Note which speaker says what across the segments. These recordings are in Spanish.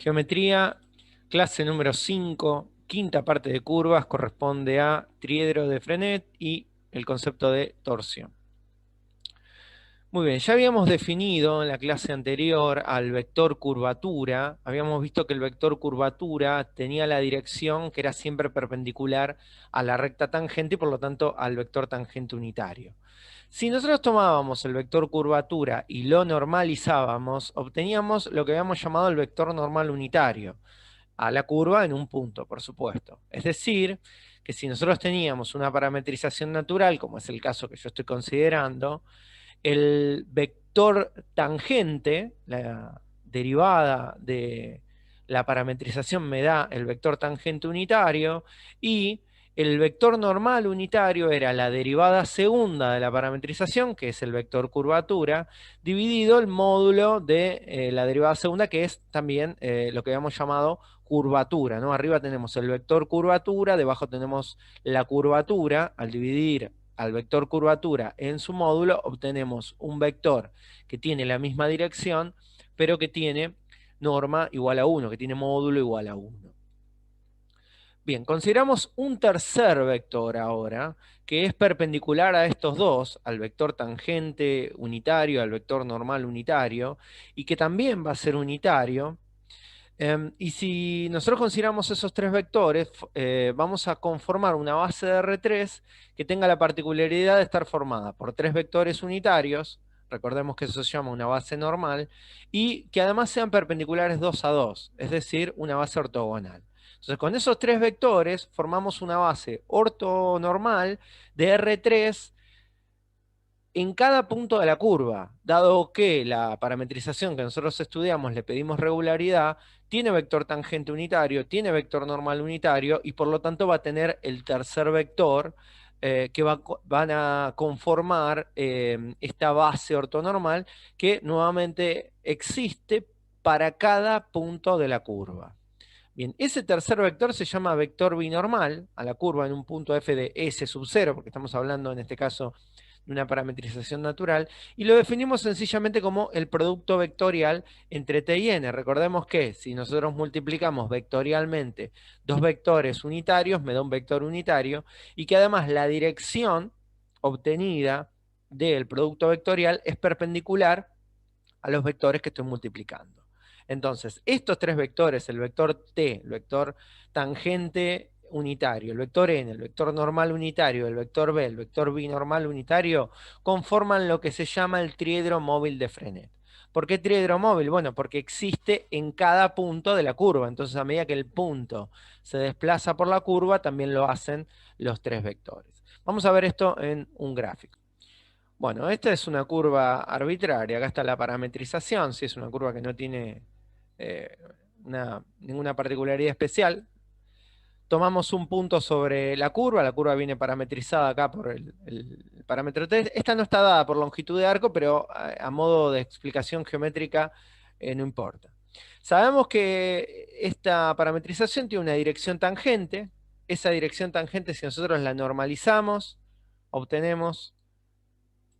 Speaker 1: Geometría, clase número 5, quinta parte de curvas, corresponde a triedro de Frenet y el concepto de torsión. Muy bien, ya habíamos definido en la clase anterior al vector curvatura. Habíamos visto que el vector curvatura tenía la dirección que era siempre perpendicular a la recta tangente y por lo tanto al vector tangente unitario. Si nosotros tomábamos el vector curvatura y lo normalizábamos, obteníamos lo que habíamos llamado el vector normal unitario, a la curva en un punto, por supuesto. Es decir, que si nosotros teníamos una parametrización natural, como es el caso que yo estoy considerando, el vector tangente, la derivada de la parametrización me da el vector tangente unitario, y el vector normal unitario era la derivada segunda de la parametrización, que es el vector curvatura, dividido el módulo de la derivada segunda, que es también lo que habíamos llamado curvatura, ¿no? Arriba tenemos el vector curvatura, debajo tenemos la curvatura. Al dividir al vector curvatura en su módulo, obtenemos un vector que tiene la misma dirección, pero que tiene norma igual a 1, que tiene módulo igual a 1. Bien, consideramos un tercer vector ahora, que es perpendicular a estos dos, al vector tangente unitario, al vector normal unitario, y que también va a ser unitario. Y si nosotros consideramos esos tres vectores, vamos a conformar una base de R3 que tenga la particularidad de estar formada por tres vectores unitarios. Recordemos que eso se llama una base normal, y que además sean perpendiculares 2 a 2, es decir, una base ortogonal. Entonces, con esos tres vectores formamos una base ortonormal de R3 en cada punto de la curva. Dado que la parametrización que nosotros estudiamos le pedimos regularidad, tiene vector tangente unitario, tiene vector normal unitario, y por lo tanto va a tener el tercer vector que van a conformar esta base ortonormal, que nuevamente existe para cada punto de la curva. Bien, ese tercer vector se llama vector binormal a la curva en un punto f de S sub 0, porque estamos hablando en este caso de una parametrización natural, y lo definimos sencillamente como el producto vectorial entre t y n. Recordemos que si nosotros multiplicamos vectorialmente dos vectores unitarios, me da un vector unitario, y que además la dirección obtenida del producto vectorial es perpendicular a los vectores que estoy multiplicando. Entonces, estos tres vectores, el vector t, el vector tangente unitario, el vector n, el vector normal unitario, el vector b, el vector binormal unitario, conforman lo que se llama el triedro móvil de Frenet. ¿Por qué triedro móvil? Bueno, porque existe en cada punto de la curva. Entonces, a medida que el punto se desplaza por la curva, también lo hacen los tres vectores. Vamos a ver esto en un gráfico. Bueno, esta es una curva arbitraria. Acá está la parametrización. Si es una curva que no tiene eh, ninguna particularidad especial. Tomamos un punto sobre la curva viene parametrizada acá por el parámetro T. Esta no está dada por longitud de arco, pero a modo de explicación geométrica no importa. Sabemos que esta parametrización tiene una dirección tangente. Esa dirección tangente, si nosotros la normalizamos, obtenemos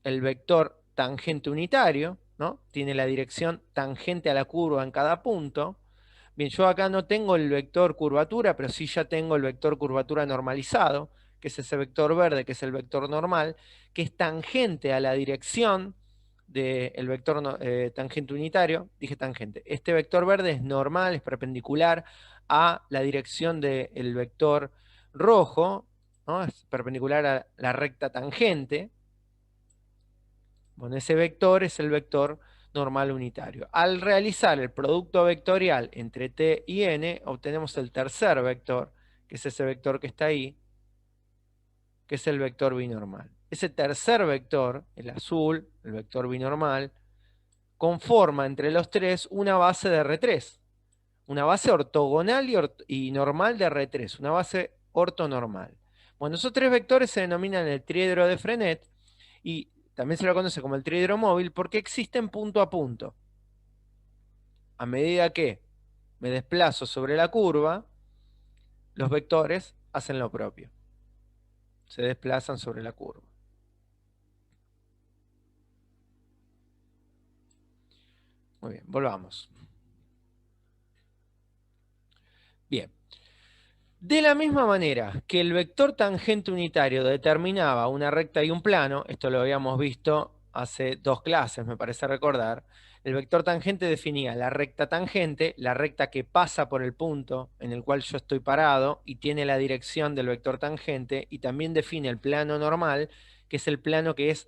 Speaker 1: el vector tangente unitario, ¿no? Tiene la dirección tangente a la curva en cada punto. Bien, yo acá no tengo el vector curvatura, pero sí ya tengo el vector curvatura normalizado, que es ese vector verde, que es el vector normal, que es tangente a la dirección del vector tangente unitario. Dije tangente. Este vector verde es normal, es perpendicular a la dirección del vector rojo, ¿no? Es perpendicular a la recta tangente. Bueno, ese vector es el vector normal unitario. Al realizar el producto vectorial entre t y n, obtenemos el tercer vector, que es ese vector que está ahí, que es el vector binormal. Ese tercer vector, el azul, el vector binormal, conforma entre los tres una base de R3, una base ortogonal y normal de R3, una base ortonormal. Bueno, esos tres vectores se denominan el triedro de Frenet, y también se lo conoce como el triedro móvil porque existen punto a punto. A medida que me desplazo sobre la curva, los vectores hacen lo propio. Se desplazan sobre la curva. Muy bien, volvamos. De la misma manera que el vector tangente unitario determinaba una recta y un plano, esto lo habíamos visto hace 2 clases, me parece recordar, el vector tangente definía la recta tangente, la recta que pasa por el punto en el cual yo estoy parado y tiene la dirección del vector tangente, y también define el plano normal, que es el plano que es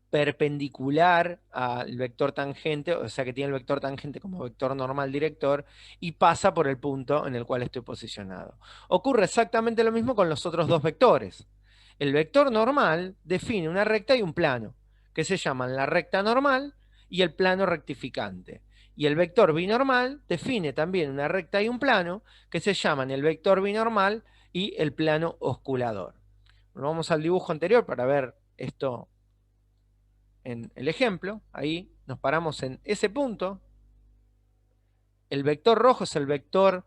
Speaker 1: perpendicular al vector tangente, o sea que tiene el vector tangente como vector normal director, y pasa por el punto en el cual estoy posicionado. Ocurre exactamente lo mismo con los otros dos vectores. El vector normal define una recta y un plano, que se llaman la recta normal y el plano rectificante. Y el vector binormal define también una recta y un plano, que se llaman el vector binormal y el plano osculador. Bueno, vamos al dibujo anterior para ver esto en el ejemplo. Ahí nos paramos en ese punto. El vector rojo es el vector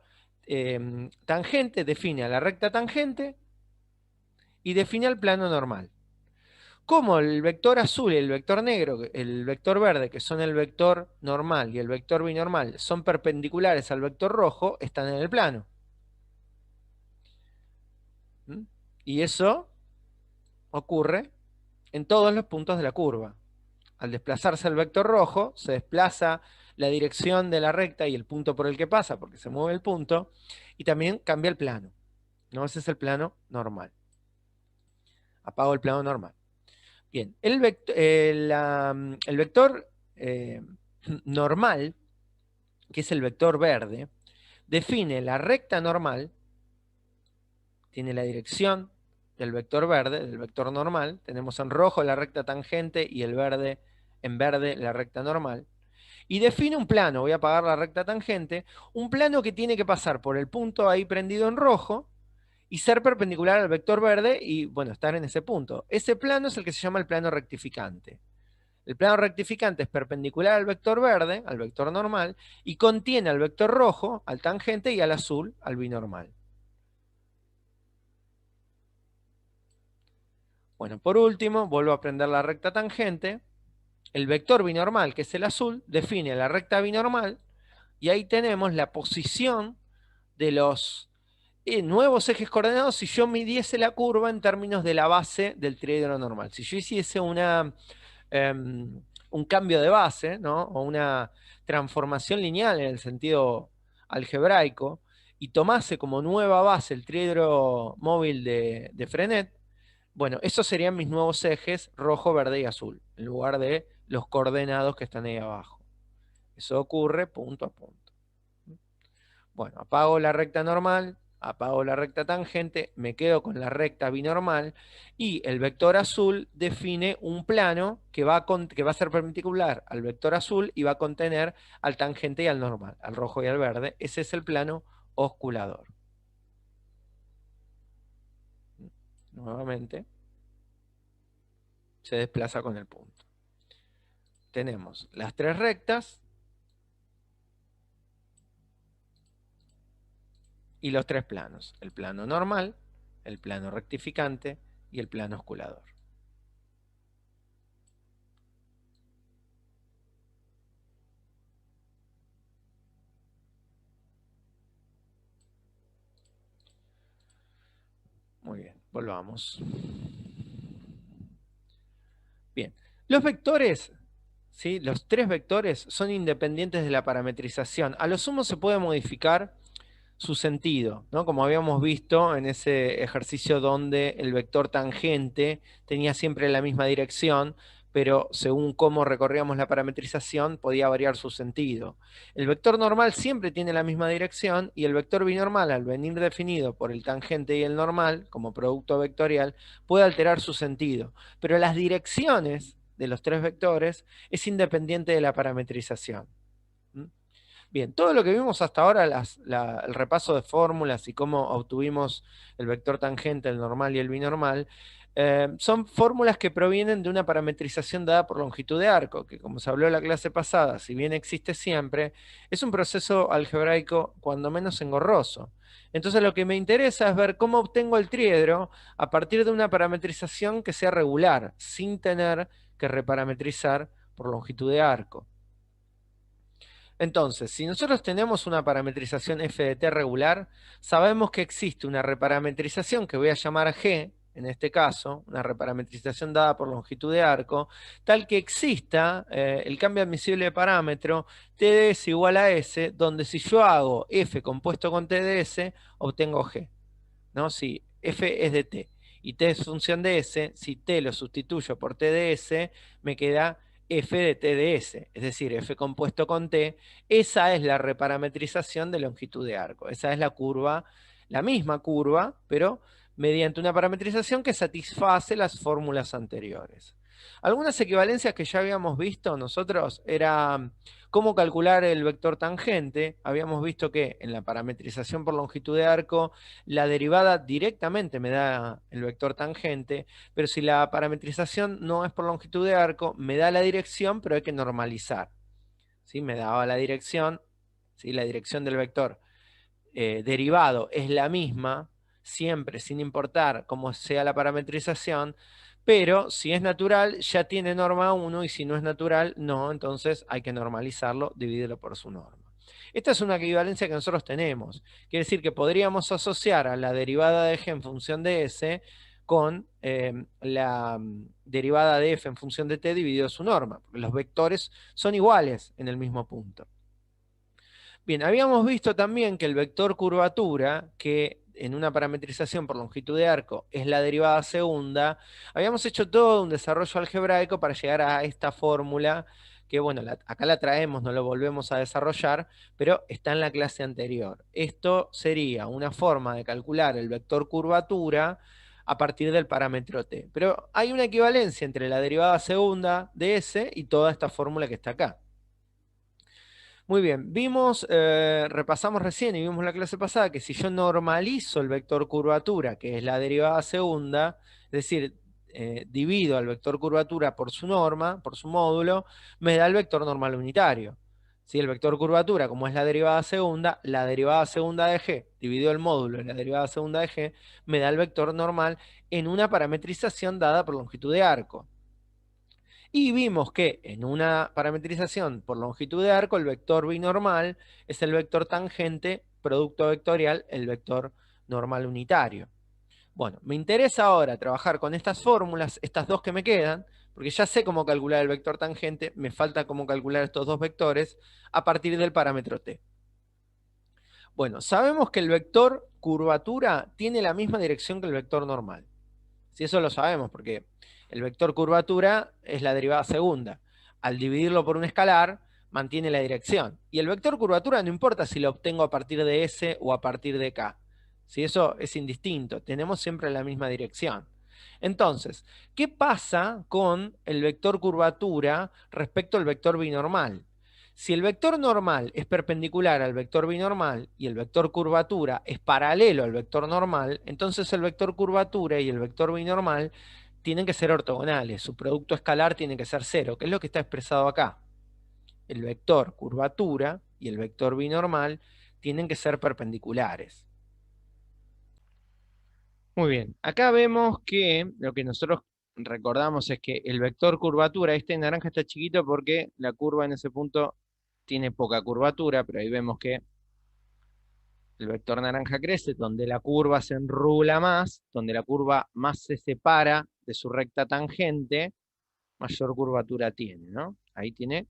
Speaker 1: tangente, define a la recta tangente y define al plano normal. Como el vector azul y el vector negro, el vector verde, que son el vector normal y el vector binormal, son perpendiculares al vector rojo, están en el plano. Y eso ocurre en todos los puntos de la curva. Al desplazarse el vector rojo, se desplaza la dirección de la recta y el punto por el que pasa, porque se mueve el punto, y también cambia el plano, ¿no? Ese es el plano normal. Apago el plano normal. Bien, el vector normal, que es el vector verde, define la recta normal, tiene la dirección del vector verde, del vector normal. Tenemos en rojo la recta tangente y en verde la recta normal. Y define un plano, voy a apagar la recta tangente, un plano que tiene que pasar por el punto ahí prendido en rojo y ser perpendicular al vector verde y, bueno, estar en ese punto. Ese plano es el que se llama el plano rectificante. El plano rectificante es perpendicular al vector verde, al vector normal, y contiene al vector rojo, al tangente, y al azul, al binormal. Bueno, por último, vuelvo a prender la recta tangente. El vector binormal, que es el azul, define la recta binormal, y ahí tenemos la posición de los nuevos ejes coordenados si yo midiese la curva en términos de la base del triedro normal. Si yo hiciese un cambio de base, ¿no? O una transformación lineal en el sentido algebraico, y tomase como nueva base el triedro móvil de Frenet, bueno, esos serían mis nuevos ejes rojo, verde y azul, en lugar de los coordenados que están ahí abajo. Eso ocurre punto a punto. Bueno, apago la recta normal, apago la recta tangente, me quedo con la recta binormal, y el vector azul define un plano que va a ser perpendicular al vector azul y va a contener al tangente y al normal, al rojo y al verde. Ese es el plano osculador. Nuevamente se desplaza con el punto. Tenemos las tres rectas y los tres planos: el plano normal, el plano rectificante y el plano osculador. Muy bien, volvamos. Bien, los vectores, ¿sí? Los tres vectores son independientes de la parametrización. A lo sumo se puede modificar su sentido, ¿no? Como habíamos visto en ese ejercicio donde el vector tangente tenía siempre la misma dirección, pero según cómo recorríamos la parametrización podía variar su sentido. El vector normal siempre tiene la misma dirección, y el vector binormal, al venir definido por el tangente y el normal como producto vectorial, puede alterar su sentido. Pero las direcciones de los tres vectores es independiente de la parametrización. Bien, todo lo que vimos hasta ahora, el repaso de fórmulas y cómo obtuvimos el vector tangente, el normal y el binormal, son fórmulas que provienen de una parametrización dada por longitud de arco, que, como se habló en la clase pasada, si bien existe siempre, es un proceso algebraico cuando menos engorroso. Entonces lo que me interesa es ver cómo obtengo el triedro a partir de una parametrización que sea regular, sin tener que reparametrizar por longitud de arco. Entonces, si nosotros tenemos una parametrización f de t regular, sabemos que existe una reparametrización que voy a llamar G, en este caso, una reparametrización dada por longitud de arco, tal que exista el cambio admisible de parámetro TDS igual a S, donde si yo hago f compuesto con TDS, obtengo G, ¿no? Si f es de t y t es función de S, si t lo sustituyo por TDS, me queda f de t de S, es decir, f compuesto con t. Esa es la reparametrización de longitud de arco. Esa es la curva, la misma curva, pero mediante una parametrización que satisface las fórmulas anteriores. Algunas equivalencias que ya habíamos visto nosotros era cómo calcular el vector tangente. Habíamos visto que en la parametrización por longitud de arco la derivada directamente me da el vector tangente, pero si la parametrización no es por longitud de arco, me da la dirección, pero hay que normalizar. ¿Sí? Me daba la dirección, ¿sí? La dirección del vector derivado es la misma, siempre, sin importar cómo sea la parametrización, pero si es natural ya tiene norma 1 y si no es natural, no, entonces hay que normalizarlo, dividirlo por su norma. Esta es una equivalencia que nosotros tenemos. Quiere decir que podríamos asociar a la derivada de g en función de s con la derivada de f en función de t dividido su norma, porque los vectores son iguales en el mismo punto. Bien, habíamos visto también que el vector curvatura, que en una parametrización por longitud de arco es la derivada segunda, habíamos hecho todo un desarrollo algebraico para llegar a esta fórmula, que bueno, acá la traemos, no lo volvemos a desarrollar, pero está en la clase anterior. Esto sería una forma de calcular el vector curvatura a partir del parámetro t. Pero hay una equivalencia entre la derivada segunda de S y toda esta fórmula que está acá. Muy bien, repasamos recién y vimos la clase pasada que si yo normalizo el vector curvatura, que es la derivada segunda, es decir, divido al vector curvatura por su norma, por su módulo, me da el vector normal unitario. Si el vector curvatura, como es la derivada segunda de g dividido el módulo en la derivada segunda de g, me da el vector normal en una parametrización dada por longitud de arco. Y vimos que en una parametrización por longitud de arco, el vector binormal es el vector tangente, producto vectorial, el vector normal unitario. Bueno, me interesa ahora trabajar con estas fórmulas, estas dos que me quedan, porque ya sé cómo calcular el vector tangente, me falta cómo calcular estos dos vectores a partir del parámetro t. Bueno, sabemos que el vector curvatura tiene la misma dirección que el vector normal. Si eso lo sabemos, porque el vector curvatura es la derivada segunda. Al dividirlo por un escalar, mantiene la dirección. Y el vector curvatura no importa si lo obtengo a partir de S o a partir de K. Si eso es indistinto, tenemos siempre la misma dirección. Entonces, ¿qué pasa con el vector curvatura respecto al vector binormal? Si el vector normal es perpendicular al vector binormal y el vector curvatura es paralelo al vector normal, entonces el vector curvatura y el vector binormal tienen que ser ortogonales. Su producto escalar tiene que ser cero, que es lo que está expresado acá. El vector curvatura y el vector binormal tienen que ser perpendiculares. Muy bien, acá vemos que lo que nosotros recordamos es que el vector curvatura, este naranja está chiquito porque la curva en ese punto tiene poca curvatura, pero ahí vemos que el vector naranja crece, donde la curva se enrula más, donde la curva más se separa de su recta tangente, mayor curvatura tiene, ¿no? Ahí tiene,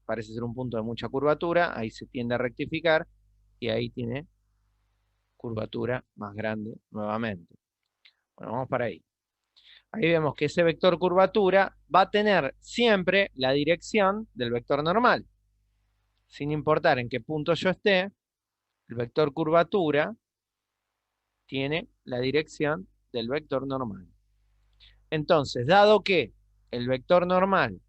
Speaker 1: parece ser un punto de mucha curvatura, ahí se tiende a rectificar, y ahí tiene curvatura más grande nuevamente. Bueno, vamos para ahí. Ahí vemos que ese vector curvatura va a tener siempre la dirección del vector normal. Sin importar en qué punto yo esté, el vector curvatura tiene la dirección del vector normal. Entonces, dado que el vector normal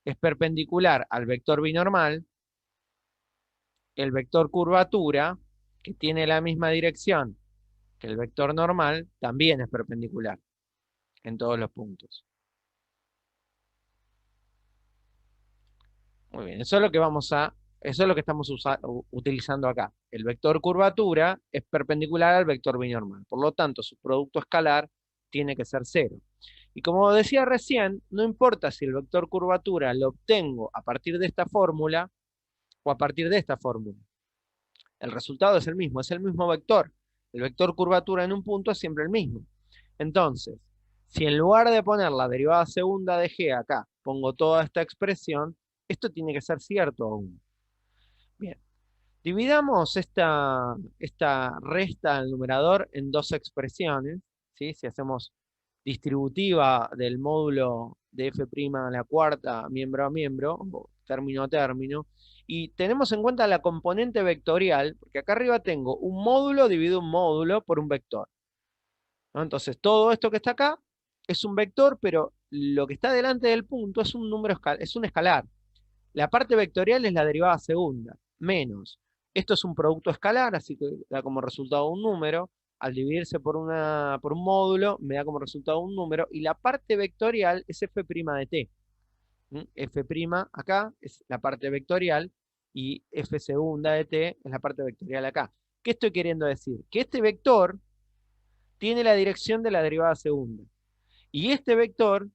Speaker 1: es perpendicular al vector binormal, el vector curvatura, que tiene la misma dirección que el vector normal, también es perpendicular en todos los puntos. Muy bien, eso es lo que eso es lo que estamos utilizando acá. El vector curvatura es perpendicular al vector binormal. Por lo tanto, su producto escalar tiene que ser cero. Y como decía recién, no importa si el vector curvatura lo obtengo a partir de esta fórmula o a partir de esta fórmula. El resultado es el mismo vector. El vector curvatura en un punto es siempre el mismo. Entonces, si en lugar de poner la derivada segunda de g acá, pongo toda esta expresión, esto tiene que ser cierto aún. Bien, dividamos esta resta al numerador en dos expresiones, ¿sí? Si hacemos distributiva del módulo de f' a la cuarta, miembro a miembro, o término a término, y tenemos en cuenta la componente vectorial, porque acá arriba tengo un módulo dividido un módulo por un vector, ¿no? Entonces, todo esto que está acá es un vector, pero lo que está delante del punto es un número es un escalar. La parte vectorial es la derivada segunda, menos. Esto es un producto escalar, así que da como resultado un número. Al dividirse por un módulo, me da como resultado un número. Y la parte vectorial es f' de t. F' acá es la parte vectorial y f segunda de t es la parte vectorial acá. ¿Qué estoy queriendo decir? Que este vector tiene la dirección de la derivada segunda. Y este vector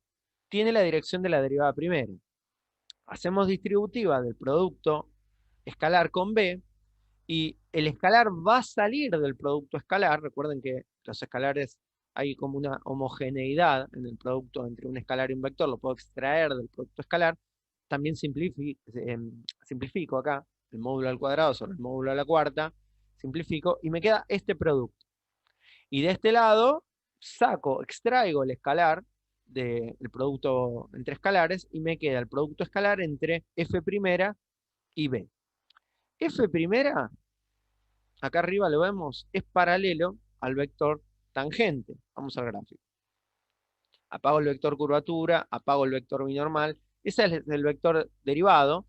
Speaker 1: tiene la dirección de la derivada primera. Hacemos distributiva del producto escalar con b, y el escalar va a salir del producto escalar. Recuerden que los escalares hay como una homogeneidad en el producto entre un escalar y un vector, lo puedo extraer del producto escalar. También simplifico acá el módulo al cuadrado sobre el módulo a la cuarta, simplifico y me queda este producto. Y de este lado extraigo el escalar del producto entre escalares y me queda el producto escalar entre f' y b. F', acá arriba lo vemos, es paralelo al vector tangente. Vamos al gráfico. Apago el vector curvatura, apago el vector binormal. Ese es el vector derivado.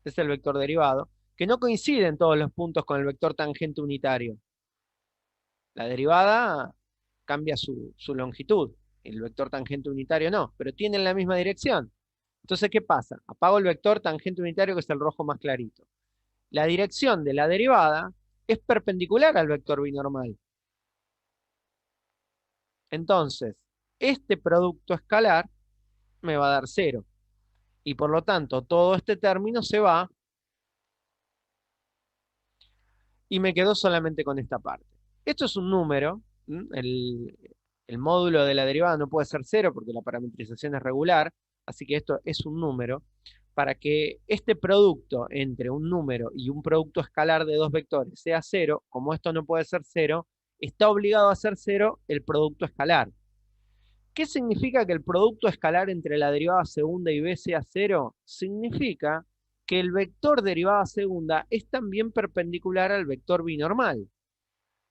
Speaker 1: Ese es el vector derivado, que no coincide en todos los puntos con el vector tangente unitario. La derivada cambia su longitud. El vector tangente unitario no, pero tienen la misma dirección. Entonces, ¿qué pasa? Apago el vector tangente unitario, que es el rojo más clarito. La dirección de la derivada es perpendicular al vector binormal. Entonces, este producto escalar me va a dar 0. Y por lo tanto, todo este término se va y me quedo solamente con esta parte. Esto es un número. El módulo de la derivada no puede ser 0 porque la parametrización es regular. Así que esto es un número. Para que este producto entre un número y un producto escalar de dos vectores sea 0, como esto no puede ser 0, está obligado a ser 0 el producto escalar. ¿Qué significa que el producto escalar entre la derivada segunda y b sea 0? Significa que el vector derivada segunda es también perpendicular al vector binormal.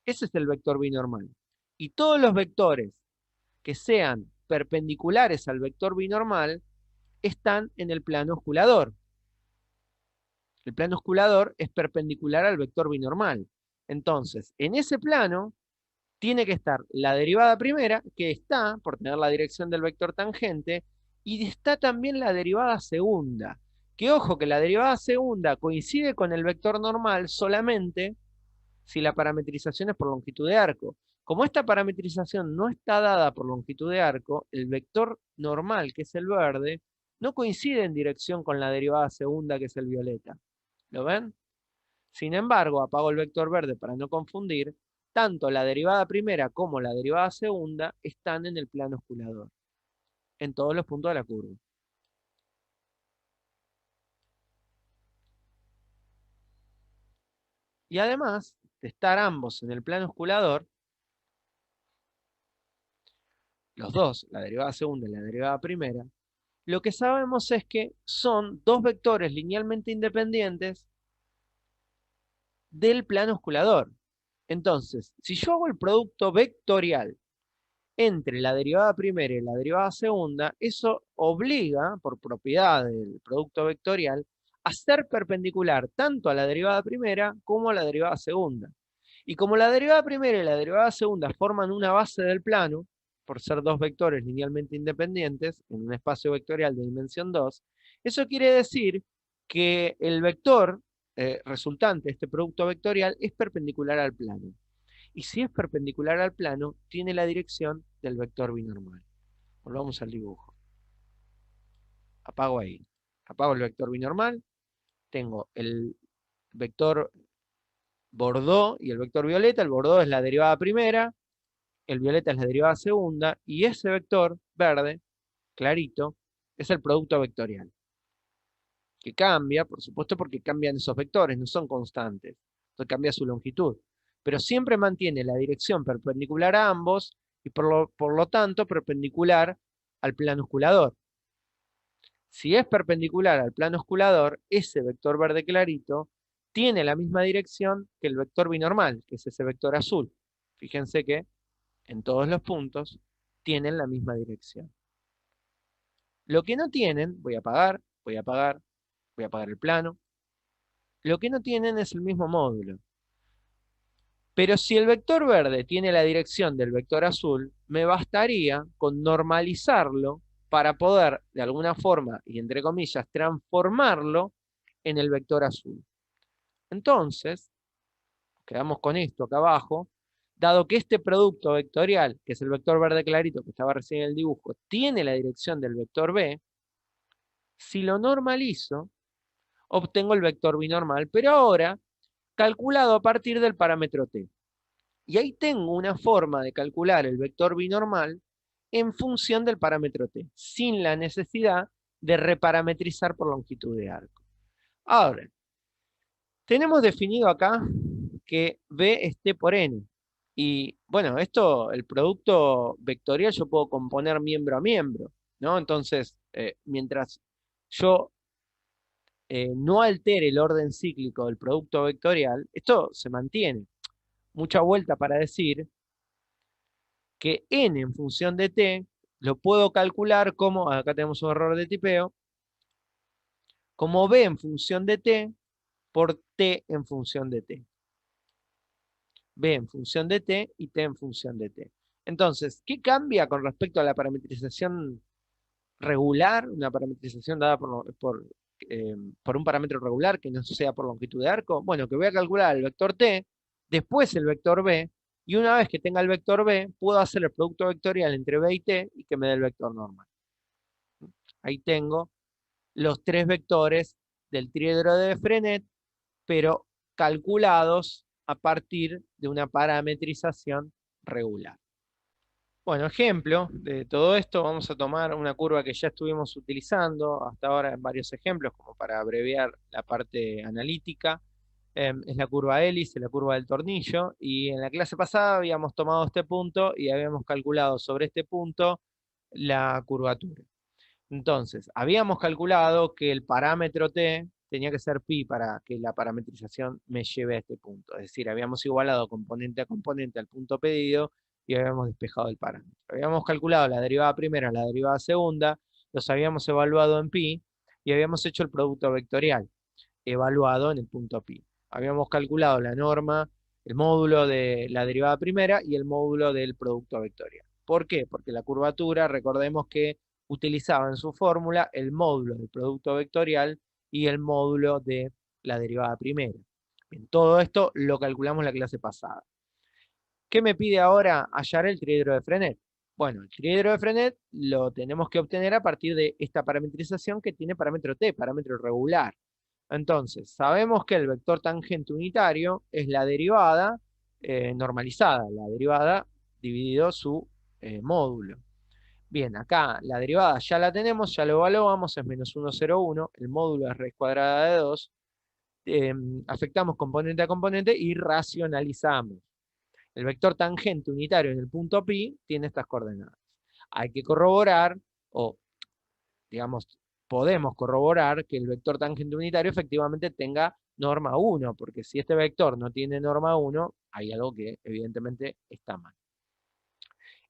Speaker 1: Ese es el vector binormal. Y todos los vectores que sean perpendiculares al vector binormal están en el plano osculador. El plano osculador es perpendicular al vector binormal. Entonces, en ese plano tiene que estar la derivada primera, que está por tener la dirección del vector tangente, y está también la derivada segunda. Que ojo, que la derivada segunda coincide con el vector normal solamente si la parametrización es por longitud de arco. Como esta parametrización no está dada por longitud de arco, el vector normal, que es el verde, no coincide en dirección con la derivada segunda, que es el violeta. ¿Lo ven? Sin embargo, apago el vector verde para no confundir. Tanto la derivada primera como la derivada segunda están en el plano osculador, en todos los puntos de la curva. Y además de estar ambos en el plano osculador, los dos, la derivada segunda y la derivada primera, lo que sabemos es que son dos vectores linealmente independientes del plano osculador. Entonces, si yo hago el producto vectorial entre la derivada primera y la derivada segunda, eso obliga, por propiedad del producto vectorial, a ser perpendicular tanto a la derivada primera como a la derivada segunda. Y como la derivada primera y la derivada segunda forman una base del plano, por ser dos vectores linealmente independientes en un espacio vectorial de dimensión 2, eso quiere decir que el vector resultante de este producto vectorial es perpendicular al plano. Y si es perpendicular al plano, tiene la dirección del vector binormal. Volvamos al dibujo. Apago ahí. Apago el vector binormal. Tengo el vector Bordeaux y el vector violeta. El Bordeaux es la derivada primera, el violeta es la derivada segunda, y ese vector verde, clarito, es el producto vectorial. Que cambia, por supuesto, porque cambian esos vectores, no son constantes. Entonces cambia su longitud. Pero siempre mantiene la dirección perpendicular a ambos y por lo tanto perpendicular al plano osculador. Si es perpendicular al plano osculador, ese vector verde clarito tiene la misma dirección que el vector binormal, que es ese vector azul. Fíjense que en todos los puntos tienen la misma dirección. Lo que no tienen, voy a apagar, voy a apagar, voy a apagar el plano. Lo que no tienen es el mismo módulo. Pero si el vector verde tiene la dirección del vector azul, me bastaría con normalizarlo para poder, de alguna forma, y entre comillas, transformarlo en el vector azul. Entonces, quedamos con esto acá abajo, dado que este producto vectorial, que es el vector verde clarito que estaba recién en el dibujo, tiene la dirección del vector B, si lo normalizo, obtengo el vector binormal, pero ahora calculado a partir del parámetro t. Y ahí tengo una forma de calcular el vector binormal en función del parámetro t, sin la necesidad de reparametrizar por longitud de arco. Ahora, tenemos definido acá que B es t por n. Y bueno, esto, el producto vectorial yo puedo componer miembro a miembro, ¿no? Entonces, mientras yo no altere el orden cíclico del producto vectorial, esto se mantiene. Mucha vuelta para decir que n en función de t lo puedo calcular como, acá tenemos un error de tipeo, como b en función de t por t en función de t. B en función de t y t en función de t. Entonces, ¿qué cambia con respecto a la parametrización regular? Una parametrización dada por un parámetro regular que no sea por longitud de arco. Bueno, que voy a calcular el vector t, después el vector b, y una vez que tenga el vector b, puedo hacer el producto vectorial entre b y t y que me dé el vector normal. Ahí tengo los tres vectores del triedro de Frenet, pero calculados a partir de una parametrización regular. Bueno, ejemplo de todo esto, vamos a tomar una curva que ya estuvimos utilizando hasta ahora en varios ejemplos, como para abreviar la parte analítica. Es la curva hélice, la curva del tornillo, y en la clase pasada habíamos tomado este punto y habíamos calculado sobre este punto la curvatura. Entonces, habíamos calculado que el parámetro t tenía que ser pi para que la parametrización me lleve a este punto. Es decir, habíamos igualado componente a componente al punto pedido y habíamos despejado el parámetro. Habíamos calculado la derivada primera, la derivada segunda, los habíamos evaluado en pi y habíamos hecho el producto vectorial evaluado en el punto pi. Habíamos calculado la norma, el módulo de la derivada primera y el módulo del producto vectorial. ¿Por qué? Porque la curvatura, recordemos que utilizaba en su fórmula el módulo del producto vectorial y el módulo de la derivada primera. Bien, todo esto lo calculamos la clase pasada. ¿Qué me pide ahora hallar el triedro de Frenet? Bueno, el triedro de Frenet lo tenemos que obtener a partir de esta parametrización que tiene parámetro t, parámetro regular. Entonces, sabemos que el vector tangente unitario es la derivada normalizada, la derivada dividido su módulo. Bien, acá la derivada ya la tenemos, ya lo evaluamos, es menos 1,01, el módulo es raíz cuadrada de 2, afectamos componente a componente y racionalizamos. El vector tangente unitario en el punto pi tiene estas coordenadas. Hay que corroborar, o digamos, podemos corroborar que el vector tangente unitario efectivamente tenga norma 1, porque si este vector no tiene norma 1, hay algo que evidentemente está mal.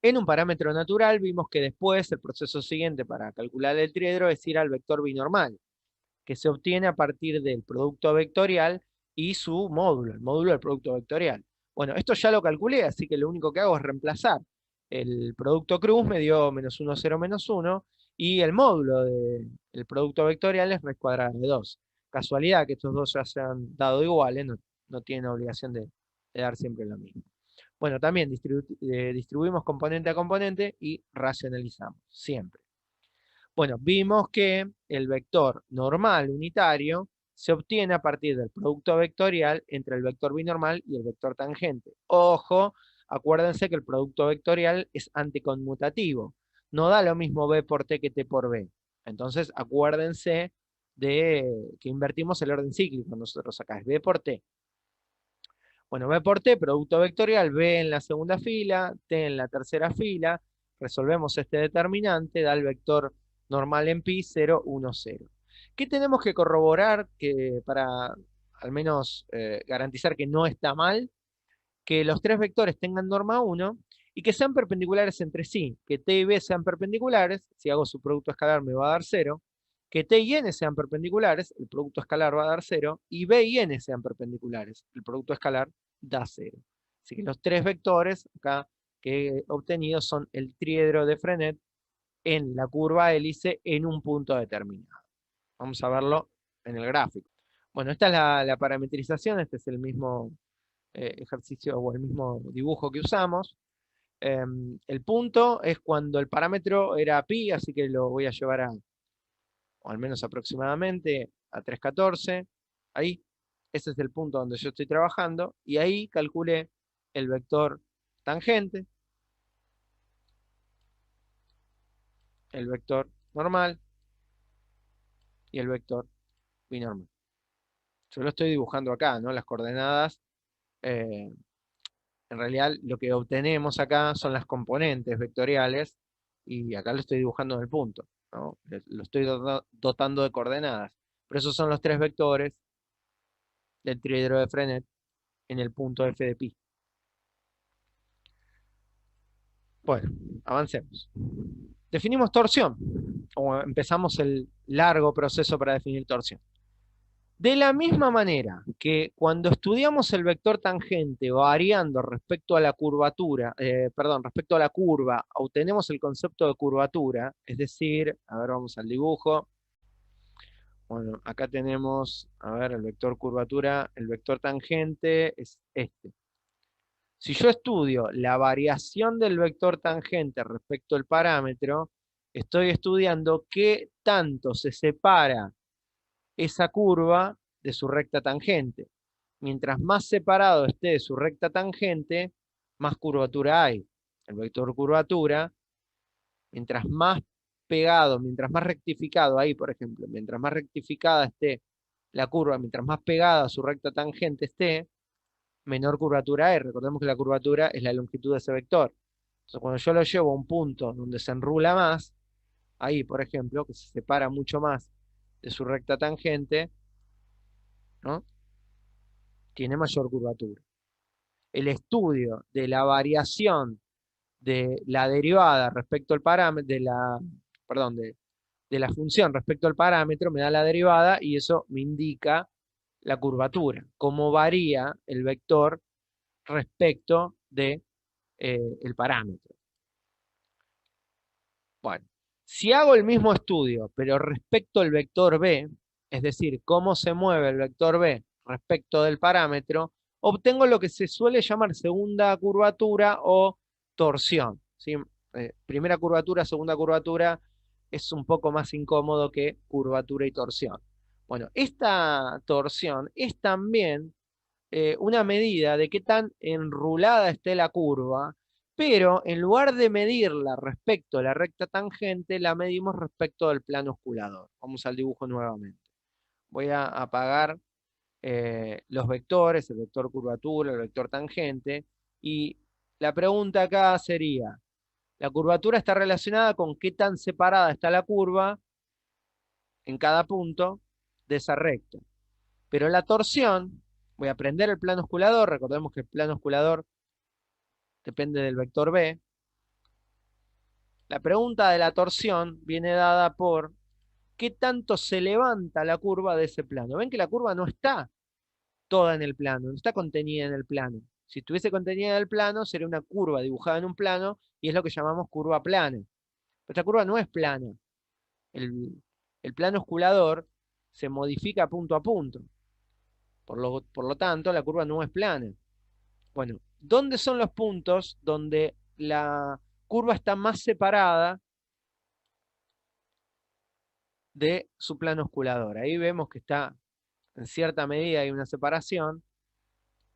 Speaker 1: En un parámetro natural vimos que después el proceso siguiente para calcular el triedro es ir al vector binormal, que se obtiene a partir del producto vectorial y su módulo, el módulo del producto vectorial. Bueno, esto ya lo calculé, así que lo único que hago es reemplazar. El producto cruz me dio menos 1, 0, menos 1, y el módulo del producto vectorial es raíz cuadrada de 2. Casualidad que estos dos ya se han dado iguales, no tienen obligación de dar siempre lo mismo. Bueno, también distribuimos componente a componente y racionalizamos, siempre. Bueno, vimos que el vector normal unitario se obtiene a partir del producto vectorial entre el vector binormal y el vector tangente. Ojo, acuérdense que el producto vectorial es anticonmutativo. No da lo mismo B por T que T por B. Entonces, acuérdense de que invertimos el orden cíclico nosotros acá. Es B por T. Bueno, B por T, producto vectorial, B en la segunda fila, T en la tercera fila. Resolvemos este determinante, da el vector normal en pi 0, 1, 0. ¿Qué tenemos que corroborar para al menos garantizar que no está mal? Que los tres vectores tengan norma 1 y que sean perpendiculares entre sí, que T y B sean perpendiculares, si hago su producto escalar me va a dar 0, que T y N sean perpendiculares, el producto escalar va a dar 0, y B y N sean perpendiculares, el producto escalar da 0. Así que los tres vectores acá que he obtenido son el triedro de Frenet en la curva hélice en un punto determinado. Vamos a verlo en el gráfico. Bueno, esta es la parametrización, este es el mismo ejercicio o el mismo dibujo que usamos. El punto es cuando el parámetro era pi, así que lo voy a llevar a, o al menos aproximadamente, a 314. Ahí, ese es el punto donde yo estoy trabajando, y ahí calculé el vector tangente, el vector normal y el vector binormal. Yo lo estoy dibujando acá, ¿no? Las coordenadas, en realidad lo que obtenemos acá son las componentes vectoriales, y acá lo estoy dibujando en el punto, ¿no? Lo estoy dotando de coordenadas. Pero esos son los tres vectores del triedro de Frenet en el punto f de pi. Bueno, avancemos. Definimos torsión, o empezamos el largo proceso para definir torsión. De la misma manera que cuando estudiamos el vector tangente variando respecto a la curvatura, respecto a la curva, obtenemos el concepto de curvatura, es decir, a ver, vamos al dibujo. Bueno, acá tenemos, a ver, el vector curvatura, el vector tangente es este. Si yo estudio la variación del vector tangente respecto al parámetro, estoy estudiando qué tanto se separa esa curva de su recta tangente. Mientras más separado esté de su recta tangente, más curvatura hay. El vector curvatura, mientras más pegado, mientras más rectificado ahí, por ejemplo, mientras más rectificada esté la curva, mientras más pegada a su recta tangente esté, menor curvatura hay. Recordemos que la curvatura es la longitud de ese vector. Entonces, cuando yo lo llevo a un punto donde se enrula más, ahí, por ejemplo, que se separa mucho más de su recta tangente, ¿no? Tiene mayor curvatura. El estudio de la variación de la derivada respecto al parámetro, de la función respecto al parámetro, me da la derivada y eso me indica la curvatura, cómo varía el vector respecto de el parámetro. Bueno, si hago el mismo estudio, pero respecto al vector B, es decir, cómo se mueve el vector B respecto del parámetro, obtengo lo que se suele llamar segunda curvatura o torsión, ¿sí? Primera curvatura, segunda curvatura, es un poco más incómodo que curvatura y torsión. Bueno, esta torsión es también una medida de qué tan enrulada esté la curva, pero en lugar de medirla respecto a la recta tangente, la medimos respecto del plano osculador. Vamos al dibujo nuevamente. Voy a apagar los vectores, el vector curvatura, el vector tangente, y la pregunta acá sería, la curvatura está relacionada con qué tan separada está la curva en cada punto de esa recta. Pero la torsión, voy a prender el plano osculador, recordemos que el plano osculador depende del vector B. La pregunta de la torsión viene dada por qué tanto se levanta la curva de ese plano. Ven que la curva no está toda en el plano, no está contenida en el plano. Si estuviese contenida en el plano, sería una curva dibujada en un plano y es lo que llamamos curva plana. Pero esta curva no es plana. El plano osculador se modifica punto a punto. Por lo tanto, la curva no es plana. Bueno, ¿dónde son los puntos donde la curva está más separada de su plano osculador? Ahí vemos que está, en cierta medida hay una separación.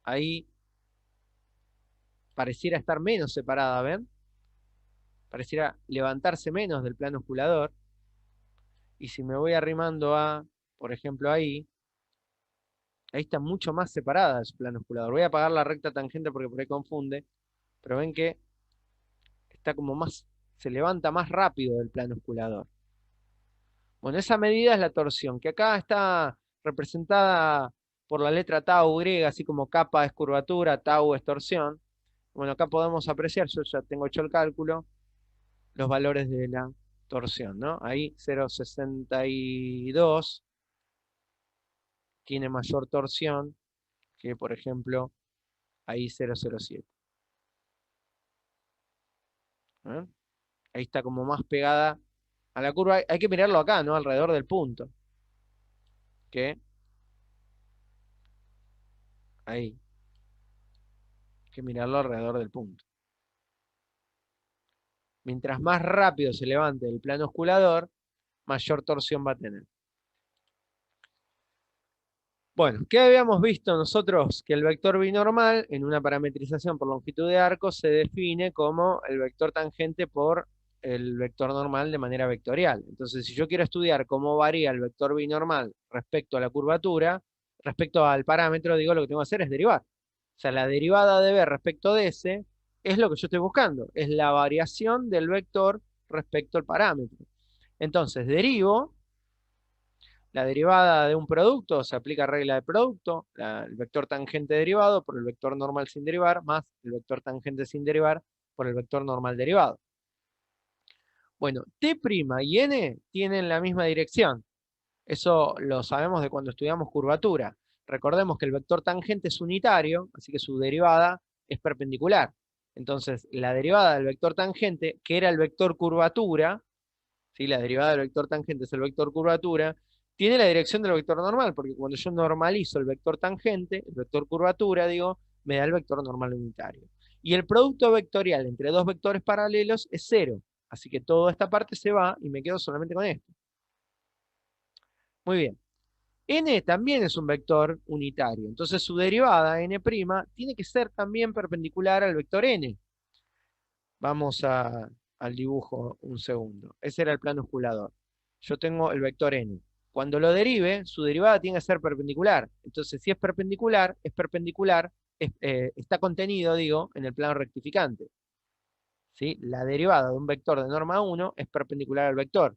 Speaker 1: Ahí pareciera estar menos separada, ¿ven? Pareciera levantarse menos del plano osculador. Y si me voy arrimando a, por ejemplo, ahí está mucho más separada de su plano osculador. Voy a apagar la recta tangente porque por ahí confunde, pero ven que está como más, se levanta más rápido del plano osculador. Bueno, esa medida es la torsión, que acá está representada por la letra tau griega, así como kappa es curvatura, tau es torsión. Bueno, acá podemos apreciar, yo ya tengo hecho el cálculo, los valores de la torsión, ¿no? Ahí 0,62 tiene mayor torsión que, por ejemplo, ahí 0,07. ¿Eh? Ahí está como más pegada a la curva. Hay que mirarlo acá, ¿no? Alrededor del punto. Que ahí. Hay que mirarlo alrededor del punto. Mientras más rápido se levante el plano osculador, mayor torsión va a tener. Bueno, ¿qué habíamos visto nosotros? Que el vector binormal, en una parametrización por longitud de arco, se define como el vector tangente por el vector normal de manera vectorial. Entonces, si yo quiero estudiar cómo varía el vector binormal respecto a la curvatura, respecto al parámetro, digo, lo que tengo que hacer es derivar. O sea, la derivada de b respecto de s es lo que yo estoy buscando, es la variación del vector respecto al parámetro. Entonces, derivo la derivada de un producto, se aplica regla de producto, el vector tangente derivado por el vector normal sin derivar, más el vector tangente sin derivar por el vector normal derivado. Bueno, T' y N tienen la misma dirección. Eso lo sabemos de cuando estudiamos curvatura. Recordemos que el vector tangente es unitario, así que su derivada es perpendicular. Entonces, la derivada del vector tangente, que era el vector curvatura, ¿sí? La derivada del vector tangente es el vector curvatura, tiene la dirección del vector normal, porque cuando yo normalizo el vector tangente, el vector curvatura, digo, me da el vector normal unitario. Y el producto vectorial entre dos vectores paralelos es cero. Así que toda esta parte se va y me quedo solamente con esto. Muy bien. N también es un vector unitario. Entonces su derivada, N', tiene que ser también perpendicular al vector N. Vamos al dibujo un segundo. Ese era el plano osculador. Yo tengo el vector n. Cuando lo derive, su derivada tiene que ser perpendicular. Entonces, si es perpendicular, está contenido, digo, en el plano rectificante. ¿Sí? La derivada de un vector de norma 1 es perpendicular al vector.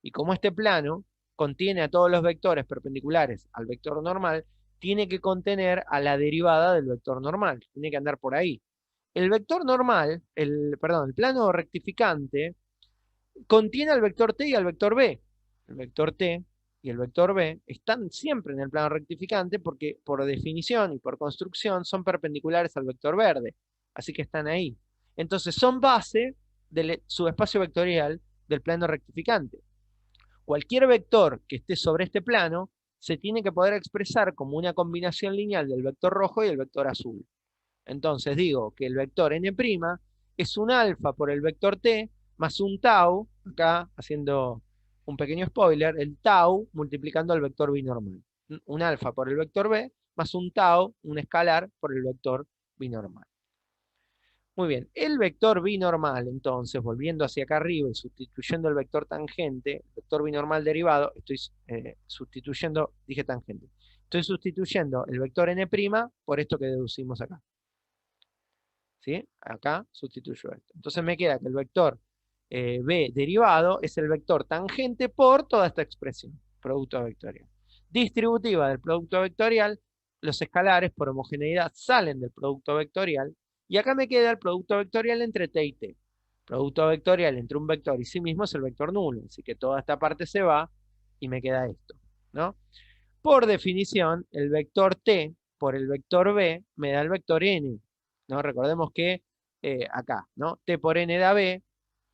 Speaker 1: Y como este plano contiene a todos los vectores perpendiculares al vector normal, tiene que contener a la derivada del vector normal. Tiene que andar por ahí. El vector normal, el plano rectificante, contiene al vector t y al vector b. El vector t y el vector b están siempre en el plano rectificante porque por definición y por construcción son perpendiculares al vector verde. Así que están ahí. Entonces son base del subespacio vectorial del plano rectificante. Cualquier vector que esté sobre este plano se tiene que poder expresar como una combinación lineal del vector rojo y el vector azul. Entonces digo que el vector n' es un alfa por el vector t más un tau, acá haciendo un pequeño spoiler, el tau multiplicando al vector binormal. Un alfa por el vector b más un tau, un escalar, por el vector binormal. Muy bien, el vector binormal, entonces, volviendo hacia acá arriba y sustituyendo el vector tangente, el vector binormal derivado, estoy sustituyendo, dije tangente, estoy sustituyendo el vector n' por esto que deducimos acá. ¿Sí? Acá sustituyo esto. Entonces me queda que el vector b derivado es el vector tangente por toda esta expresión, producto vectorial. Distributiva del producto vectorial, los escalares por homogeneidad salen del producto vectorial, y acá me queda el producto vectorial entre t y t. Producto vectorial entre un vector y sí mismo es el vector nulo, así que toda esta parte se va y me queda esto, ¿no? Por definición, el vector t por el vector b me da el vector n, ¿no? Recordemos que acá, ¿no? T por n da b,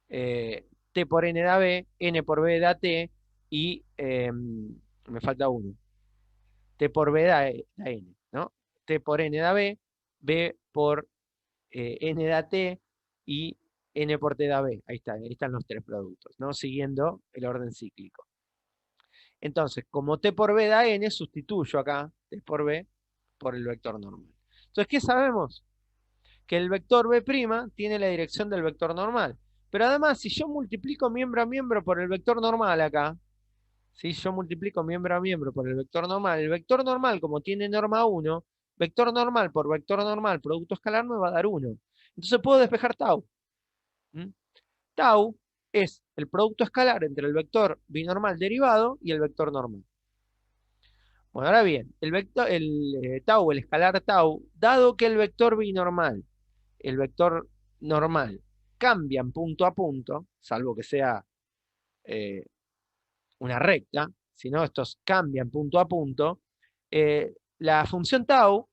Speaker 1: t por n da b, n por b da t, y me falta uno. T por b da n, ¿no? T por n da b, b por n da t y n por t da b. Ahí están los tres productos, ¿no? Siguiendo el orden cíclico. Entonces, como t por b da n, sustituyo acá t por b por el vector normal. Entonces, ¿qué sabemos? Que el vector b' tiene la dirección del vector normal. Pero además, si yo multiplico miembro a miembro por el vector normal acá, si yo multiplico miembro a miembro por el vector normal, como tiene norma 1, vector normal por vector normal, producto escalar, me va a dar 1. Entonces puedo despejar tau. ¿Mm? Tau es el producto escalar entre el vector binormal derivado y el vector normal. Bueno, ahora bien, tau, el escalar tau, dado que el vector binormal, el vector normal, cambian punto a punto, salvo que sea eh, una recta, si no estos cambian punto a punto, la función tau,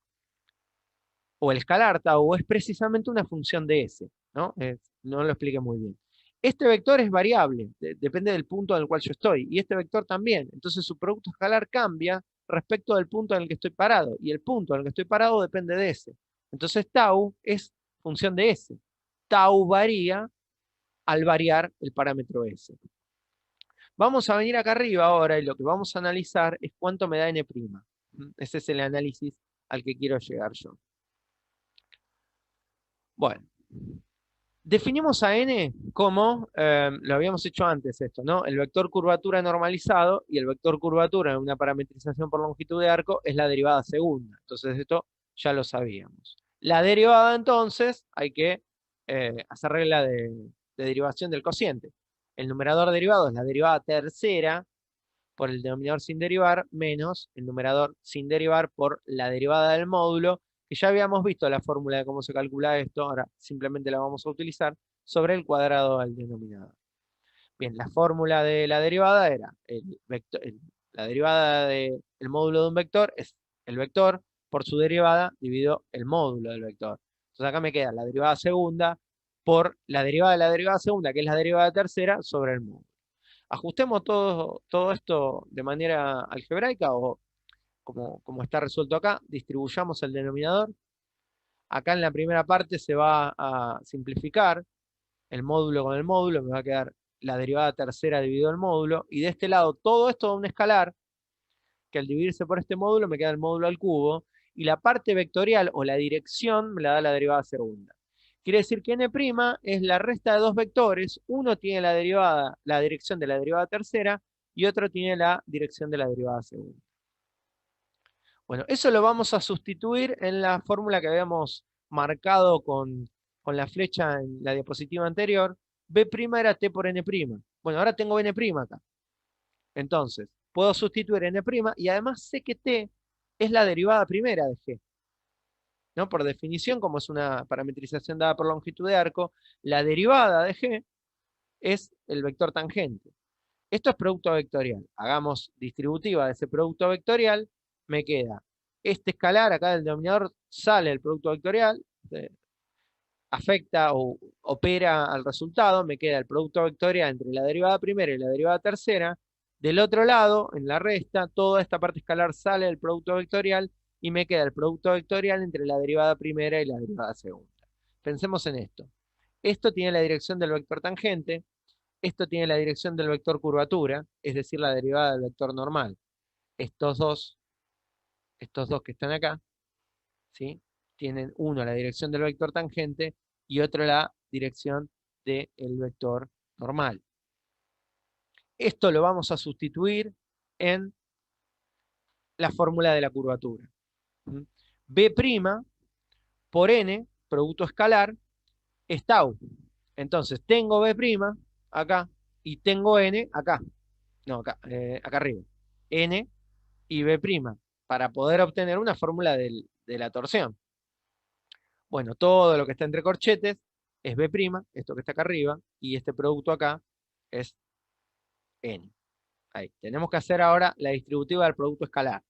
Speaker 1: o el escalar tau, es precisamente una función de S, ¿no? No lo expliqué muy bien. Este vector es variable, depende del punto en el cual yo estoy, y este vector también. Entonces su producto escalar cambia respecto del punto en el que estoy parado, y el punto en el que estoy parado depende de S. Entonces tau es función de S. Tau varía al variar el parámetro S. Vamos a venir acá arriba ahora y lo que vamos a analizar es cuánto me da n'. Ese es el análisis al que quiero llegar yo. Bueno, definimos a n como, lo habíamos hecho antes esto, ¿no? El vector curvatura normalizado y el vector curvatura en una parametrización por longitud de arco es la derivada segunda. Entonces esto ya lo sabíamos. La derivada entonces hay que hacer regla de derivación del cociente. El numerador derivado es la derivada tercera por el denominador sin derivar menos el numerador sin derivar por la derivada del módulo, que ya habíamos visto la fórmula de cómo se calcula esto, ahora simplemente la vamos a utilizar, sobre el cuadrado del denominador. Bien, la fórmula de la derivada era la derivada del módulo de un vector es el vector por su derivada dividido el módulo del vector. Entonces acá me queda la derivada segunda por la derivada de la derivada segunda, que es la derivada tercera, sobre el módulo. Ajustemos todo esto de manera algebraica o como está resuelto acá, distribuyamos el denominador. Acá en la primera parte se va a simplificar el módulo con el módulo, me va a quedar la derivada tercera dividido el módulo, y de este lado todo esto da un escalar, que al dividirse por este módulo me queda el módulo al cubo, y la parte vectorial o la dirección me la da la derivada segunda. Quiere decir que n' es la resta de dos vectores, uno tiene la dirección de la derivada tercera, y otro tiene la dirección de la derivada segunda. Bueno, eso lo vamos a sustituir en la fórmula que habíamos marcado con la flecha en la diapositiva anterior. B' era t por n'. Bueno, ahora tengo n' acá. Entonces, puedo sustituir n' y además sé que t es la derivada primera de g. ¿No? Por definición, como es una parametrización dada por longitud de arco, la derivada de g es el vector tangente. Esto es producto vectorial. Hagamos distributiva de ese producto vectorial. Me queda este escalar acá del denominador, sale el producto vectorial, afecta o opera al resultado. Me queda el producto vectorial entre la derivada primera y la derivada tercera. Del otro lado, en la resta, toda esta parte escalar sale del producto vectorial y me queda el producto vectorial entre la derivada primera y la derivada segunda. Pensemos en esto. Esto tiene la dirección del vector tangente. Esto tiene la dirección del vector curvatura, es decir, la derivada del vector normal. Estos dos que están acá, ¿sí? Tienen uno la dirección del vector tangente y otro la dirección del vector normal. Esto lo vamos a sustituir en la fórmula de la curvatura. B' por n, producto escalar, es tau. Entonces, tengo B' acá y tengo n acá. No, acá arriba. N y B' para poder obtener una fórmula de la torsión. Bueno, todo lo que está entre corchetes es B', esto que está acá arriba, y este producto acá es N. Ahí. Tenemos que hacer ahora la distributiva del producto escalar.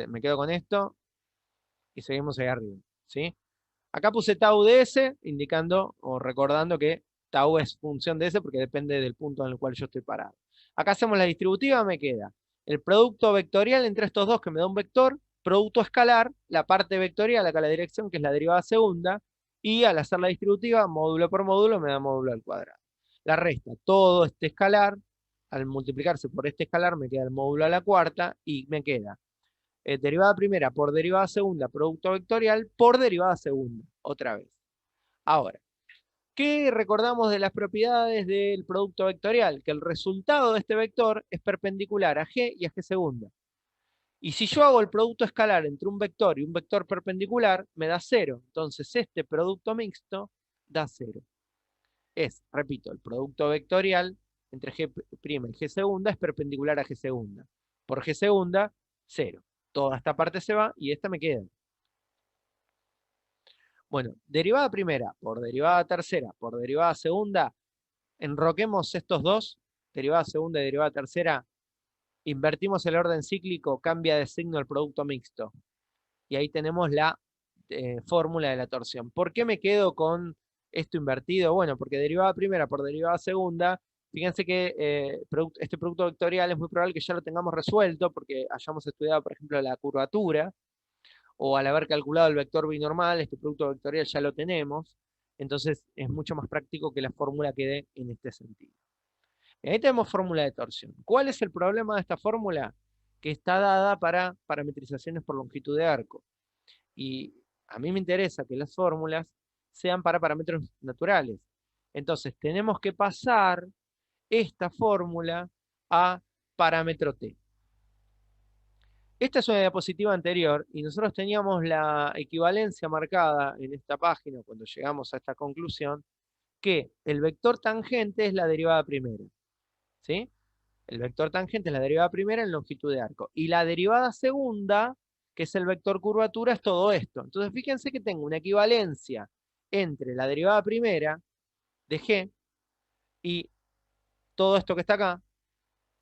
Speaker 1: Me quedo con esto y seguimos ahí arriba. ¿Sí? Acá puse tau de S, indicando o recordando que tau es función de S porque depende del punto en el cual yo estoy parado. Acá hacemos la distributiva, me queda el producto vectorial entre estos dos que me da un vector, producto escalar, la parte vectorial, acá la dirección, que es la derivada segunda, Y al hacer la distributiva, módulo por módulo, me da módulo al cuadrado. La resta, todo este escalar, al multiplicarse por este escalar, me queda el módulo a la cuarta y me queda derivada primera por derivada segunda, producto vectorial, por derivada segunda, otra vez. Ahora, ¿qué recordamos de las propiedades del producto vectorial? Que el resultado de este vector es perpendicular a G y a G segunda. Y si yo hago el producto escalar entre un vector y un vector perpendicular, me da 0. Entonces este producto mixto da 0. Repito, el producto vectorial entre G' y G segunda es perpendicular a G segunda. Por G segunda, 0. Toda esta parte se va y esta me queda. Bueno, derivada primera por derivada tercera por derivada segunda, enroquemos estos dos, derivada segunda y derivada tercera, invertimos el orden cíclico, cambia de signo el producto mixto. Y ahí tenemos la fórmula de la torsión. ¿Por qué me quedo con esto invertido? Bueno, porque derivada primera por derivada segunda, fíjense que este producto vectorial es muy probable que ya lo tengamos resuelto porque hayamos estudiado, por ejemplo, la curvatura, o al haber calculado el vector binormal, este producto vectorial ya lo tenemos. Entonces es mucho más práctico que la fórmula quede en este sentido. Y ahí tenemos fórmula de torsión. ¿Cuál es el problema de esta fórmula? Que está dada para parametrizaciones por longitud de arco. Y a mí me interesa que las fórmulas sean para parámetros naturales. Entonces tenemos que pasar esta fórmula a parámetro t. Esta es una diapositiva anterior y nosotros teníamos la equivalencia marcada en esta página cuando llegamos a esta conclusión, que el vector tangente es la derivada primera. ¿Sí? El vector tangente es la derivada primera en longitud de arco. Y la derivada segunda, que es el vector curvatura, es todo esto. Entonces fíjense que tengo una equivalencia entre la derivada primera de G y todo esto que está acá,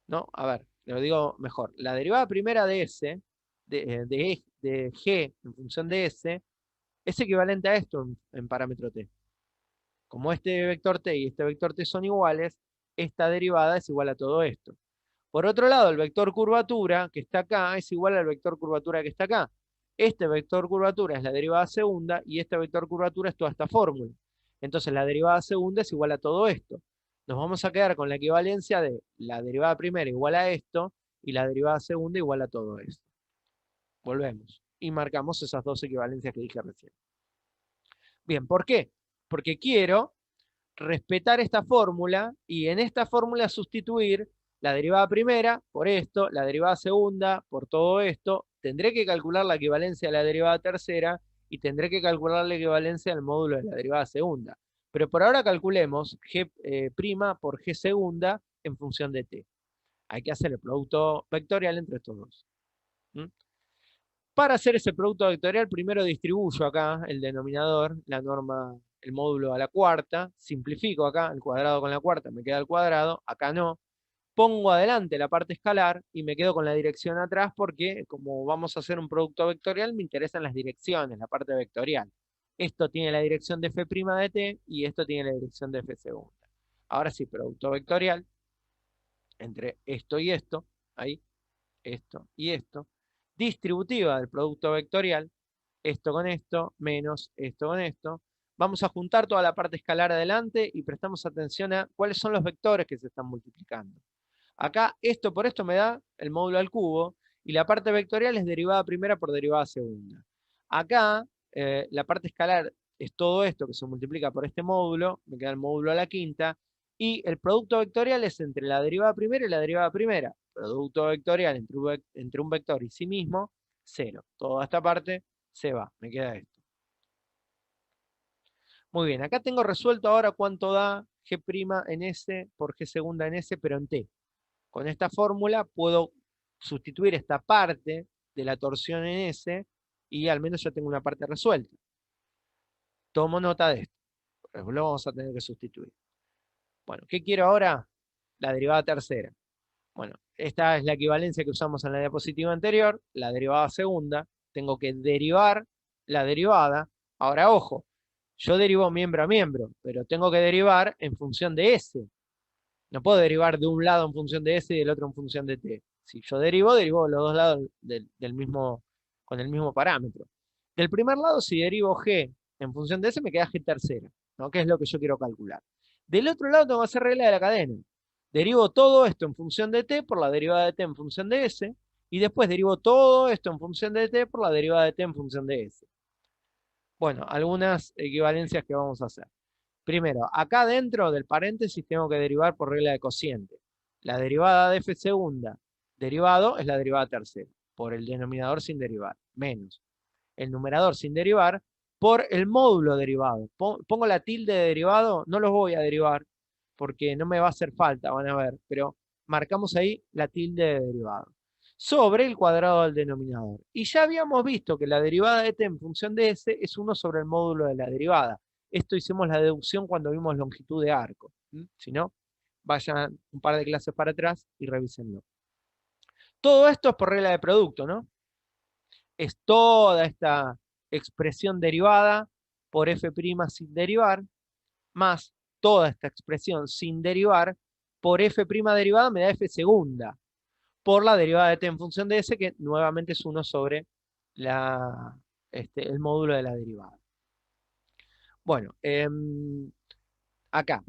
Speaker 1: ¿no? A ver, lo digo mejor. La derivada primera de S, de G en función de S, es equivalente a esto en parámetro T. Como este vector T y este vector T son iguales, esta derivada es igual a todo esto. Por otro lado, el vector curvatura que está acá es igual al vector curvatura que está acá. Este vector curvatura es la derivada segunda y este vector curvatura es toda esta fórmula. Entonces la derivada segunda es igual a todo esto. Nos vamos a quedar con la equivalencia de la derivada primera igual a esto y la derivada segunda igual a todo esto. Volvemos y marcamos esas dos equivalencias que dije recién. Bien, ¿por qué? Porque quiero respetar esta fórmula y en esta fórmula sustituir la derivada primera por esto, la derivada segunda por todo esto. Tendré que calcular la equivalencia de la derivada tercera y tendré que calcular la equivalencia del módulo de la derivada segunda. Pero por ahora calculemos G' por G segunda en función de t. Hay que hacer el producto vectorial entre estos dos. Para hacer ese producto vectorial, primero distribuyo acá el denominador, la norma, el módulo a la cuarta, simplifico acá, el cuadrado con la cuarta, me queda el cuadrado, acá no. Pongo adelante la parte escalar y me quedo con la dirección atrás porque como vamos a hacer un producto vectorial, me interesan las direcciones, la parte vectorial. Esto tiene la dirección de f' de t y esto tiene la dirección de f segunda. Ahora sí, producto vectorial entre esto y esto, ahí, esto y esto. Distributiva del producto vectorial, esto con esto, menos esto con esto. Vamos a juntar toda la parte escalar adelante y prestamos atención a cuáles son los vectores que se están multiplicando. Acá esto por esto me da el módulo al cubo y la parte vectorial es derivada primera por derivada segunda. Acá la parte escalar es todo esto que se multiplica por este módulo, me queda el módulo a la quinta, y el producto vectorial es entre la derivada primera y la derivada primera. Producto vectorial entre un vector y sí mismo, 0. Toda esta parte se va, me queda esto. Muy bien, acá tengo resuelto ahora cuánto da G' en S por G segunda en S, pero en T. Con esta fórmula puedo sustituir esta parte de la torsión en S y al menos ya tengo una parte resuelta. Tomo nota de esto, pero lo vamos a tener que sustituir. Bueno, ¿qué quiero ahora? La derivada tercera. Bueno, esta es la equivalencia que usamos en la diapositiva anterior, la derivada segunda. Tengo que derivar la derivada. Ahora, ojo, yo derivo miembro a miembro, pero tengo que derivar en función de S. No puedo derivar de un lado en función de S y del otro en función de T. Si yo derivo los dos lados con el mismo parámetro. Del primer lado, si derivo G en función de S me queda G tercera, ¿no? Que es lo que yo quiero calcular. Del otro lado tengo que hacer regla de la cadena. Derivo todo esto en función de t por la derivada de t en función de s, y después derivo todo esto en función de t por la derivada de t en función de s. Bueno, algunas equivalencias que vamos a hacer. Primero, acá dentro del paréntesis tengo que derivar por regla de cociente. La derivada de f segunda derivado es la derivada tercera, por el denominador sin derivar, menos el numerador sin derivar por el módulo derivado. Pongo la tilde de derivado, no los voy a derivar porque no me va a hacer falta, van a ver, pero marcamos ahí la tilde de derivado sobre el cuadrado del denominador. Y ya habíamos visto que la derivada de t en función de s es 1 sobre el módulo de la derivada. Esto hicimos la deducción cuando vimos longitud de arco. Si no, vayan un par de clases para atrás y revísenlo. Todo esto es por regla de producto, ¿no? Es toda esta expresión derivada por f' sin derivar, más toda esta expresión sin derivar por f' derivada me da f segunda, por la derivada de t en función de s, que nuevamente es 1 sobre el módulo de la derivada. Bueno, acá,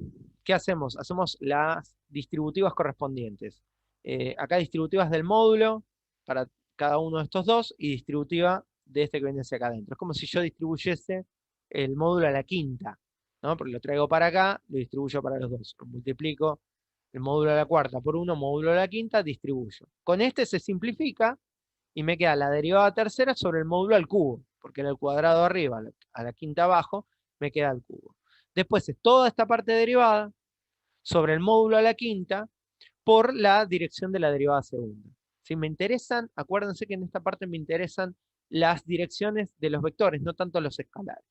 Speaker 1: ¿qué hacemos? Hacemos las distributivas correspondientes. Acá distributivas del módulo para cada uno de estos dos y distributiva de este que viene hacia acá adentro. Es como si yo distribuyese el módulo a la quinta, ¿no? Porque lo traigo para acá, lo distribuyo para los dos. Multiplico el módulo a la cuarta por 1, módulo a la quinta, distribuyo. Con este se simplifica y me queda la derivada tercera sobre el módulo al cubo, porque en el cuadrado arriba, a la quinta abajo, me queda el cubo. Después es toda esta parte derivada sobre el módulo a la quinta por la dirección de la derivada segunda. Si me interesan, acuérdense que en esta parte me interesan las direcciones de los vectores, no tanto los escalares.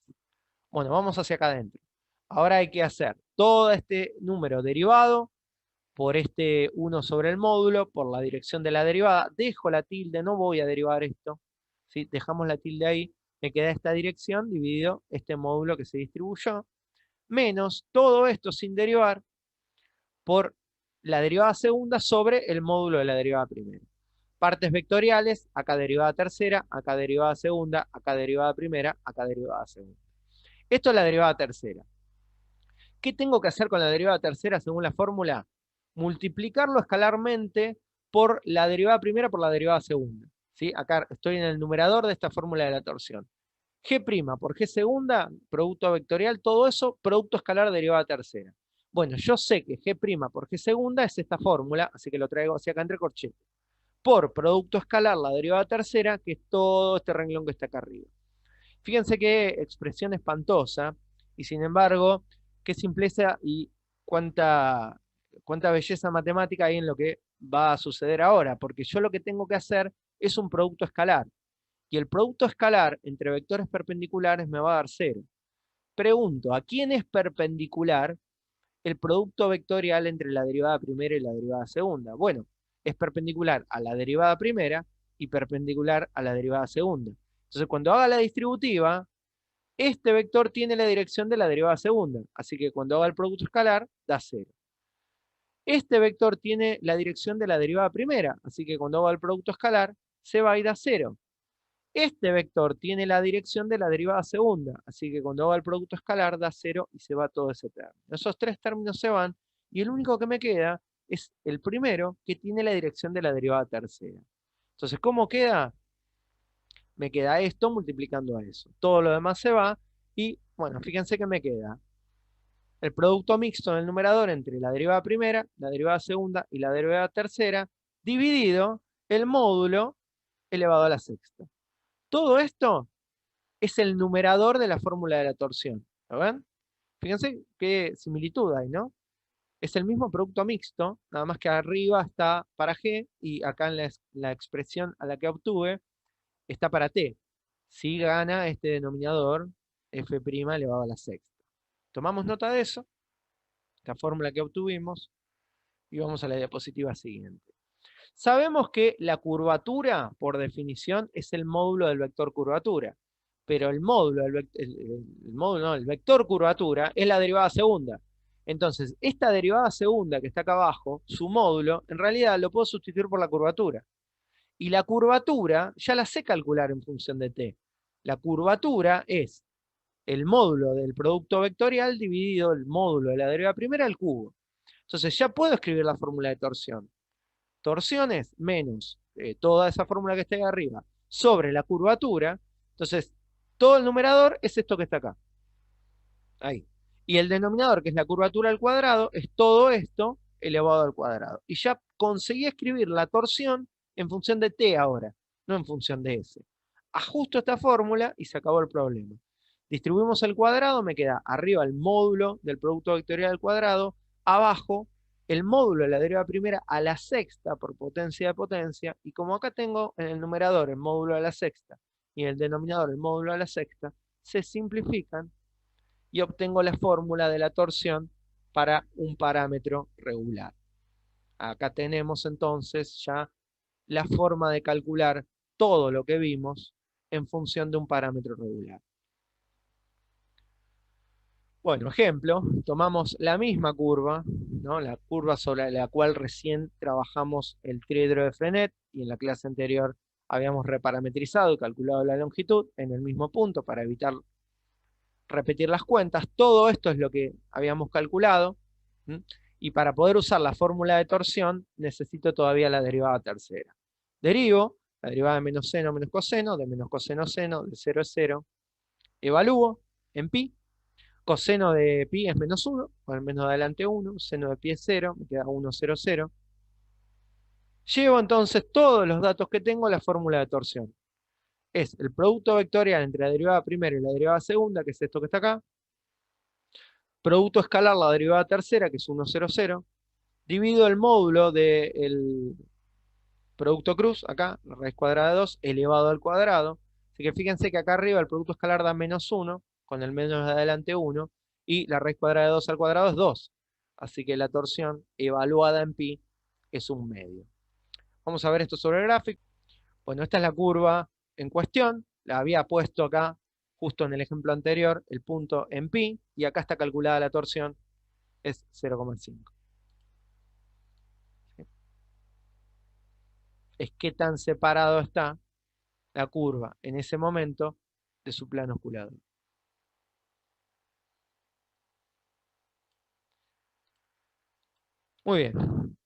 Speaker 1: Bueno, vamos hacia acá adentro. Ahora hay que hacer todo este número derivado por este 1 sobre el módulo, por la dirección de la derivada. Dejo la tilde, no voy a derivar esto. ¿Sí? Dejamos la tilde ahí, me queda esta dirección dividido este módulo que se distribuyó, menos todo esto sin derivar por la derivada segunda sobre el módulo de la derivada primera. Partes vectoriales, acá derivada tercera, acá derivada segunda, acá derivada primera, acá derivada segunda. Esto es la derivada tercera. ¿Qué tengo que hacer con la derivada tercera según la fórmula? Multiplicarlo escalarmente por la derivada primera por la derivada segunda. ¿Sí? Acá estoy en el numerador de esta fórmula de la torsión. G' por G segunda, producto vectorial, todo eso, producto escalar derivada tercera. Bueno, yo sé que G' por G segunda es esta fórmula, así que lo traigo hacia acá entre corchetes. Por producto escalar la derivada tercera, que es todo este renglón que está acá arriba. Fíjense qué expresión espantosa, y sin embargo, qué simpleza y cuánta belleza matemática hay en lo que va a suceder ahora, porque yo lo que tengo que hacer es un producto escalar, y el producto escalar entre vectores perpendiculares me va a dar 0. Pregunto, ¿a quién es perpendicular el producto vectorial entre la derivada primera y la derivada segunda? Bueno, es perpendicular a la derivada primera y perpendicular a la derivada segunda. Entonces, cuando haga la distributiva, este vector tiene la dirección de la derivada segunda, así que cuando haga el producto escalar, da 0. Este vector tiene la dirección de la derivada primera, así que cuando haga el producto escalar, se va y da 0. Este vector tiene la dirección de la derivada segunda, así que cuando haga el producto escalar da 0 y se va todo ese término. Esos tres términos se van y el único que me queda es el primero, que tiene la dirección de la derivada tercera. Entonces, ¿cómo queda? Me queda esto multiplicando a eso. Todo lo demás se va y, bueno, fíjense que me queda el producto mixto en el numerador entre la derivada primera, la derivada segunda y la derivada tercera, dividido el módulo elevado a la sexta. Todo esto es el numerador de la fórmula de la torsión. ¿Lo ven? Fíjense qué similitud hay, ¿no? Es el mismo producto mixto, nada más que arriba está para G y acá en la expresión a la que obtuve está para T. Si gana este denominador f' elevado a la sexta. Tomamos nota de eso, la fórmula que obtuvimos, y vamos a la diapositiva siguiente. Sabemos que la curvatura, por definición, es el módulo del vector curvatura, pero el módulo, el vector curvatura es la derivada segunda. Entonces, esta derivada segunda que está acá abajo, su módulo, en realidad lo puedo sustituir por la curvatura. Y la curvatura ya la sé calcular en función de t. La curvatura es el módulo del producto vectorial dividido el módulo de la derivada primera al cubo. Entonces ya puedo escribir la fórmula de torsión. Torsión es menos toda esa fórmula que está ahí arriba sobre la curvatura. Entonces, todo el numerador es esto que está acá. Ahí. Y el denominador, que es la curvatura al cuadrado, es todo esto elevado al cuadrado. Y ya conseguí escribir la torsión en función de t ahora, no en función de s. Ajusto esta fórmula y se acabó el problema. Distribuimos el cuadrado, me queda arriba el módulo del producto vectorial al cuadrado, abajo el módulo de la derivada primera a la sexta por potencia de potencia, y como acá tengo en el numerador el módulo a la sexta y en el denominador el módulo a la sexta, se simplifican y obtengo la fórmula de la torsión para un parámetro regular. Acá tenemos entonces ya la forma de calcular todo lo que vimos en función de un parámetro regular. Bueno, ejemplo, tomamos la misma curva, ¿no? La curva sobre la cual recién trabajamos el triedro de Frenet y en la clase anterior habíamos reparametrizado y calculado la longitud en el mismo punto para evitar repetir las cuentas. Todo esto es lo que habíamos calculado. Y para poder usar la fórmula de torsión necesito todavía la derivada tercera. Derivo la derivada de menos seno menos coseno, de menos coseno seno, de 0 es 0. Evalúo en pi. Coseno de pi es menos 1, con el menos adelante 1. Seno de pi es 0, me queda 1, 0, 0. Llevo entonces todos los datos que tengo a la fórmula de torsión. Es el producto vectorial entre la derivada primera y la derivada segunda, que es esto que está acá. Producto escalar la derivada tercera, que es 1, 0, 0. Divido el módulo del producto cruz, acá, la raíz cuadrada de 2, elevado al cuadrado. Así que fíjense que acá arriba el producto escalar da menos 1, con el menos de adelante 1, y la raíz cuadrada de 2 al cuadrado es 2. Así que la torsión evaluada en pi es un medio. Vamos a ver esto sobre el gráfico. Bueno, esta es la curva en cuestión. La había puesto acá, justo en el ejemplo anterior, el punto en pi, y acá está calculada la torsión, es 0,5. Es qué tan separado está la curva en ese momento de su plano osculador. Muy bien.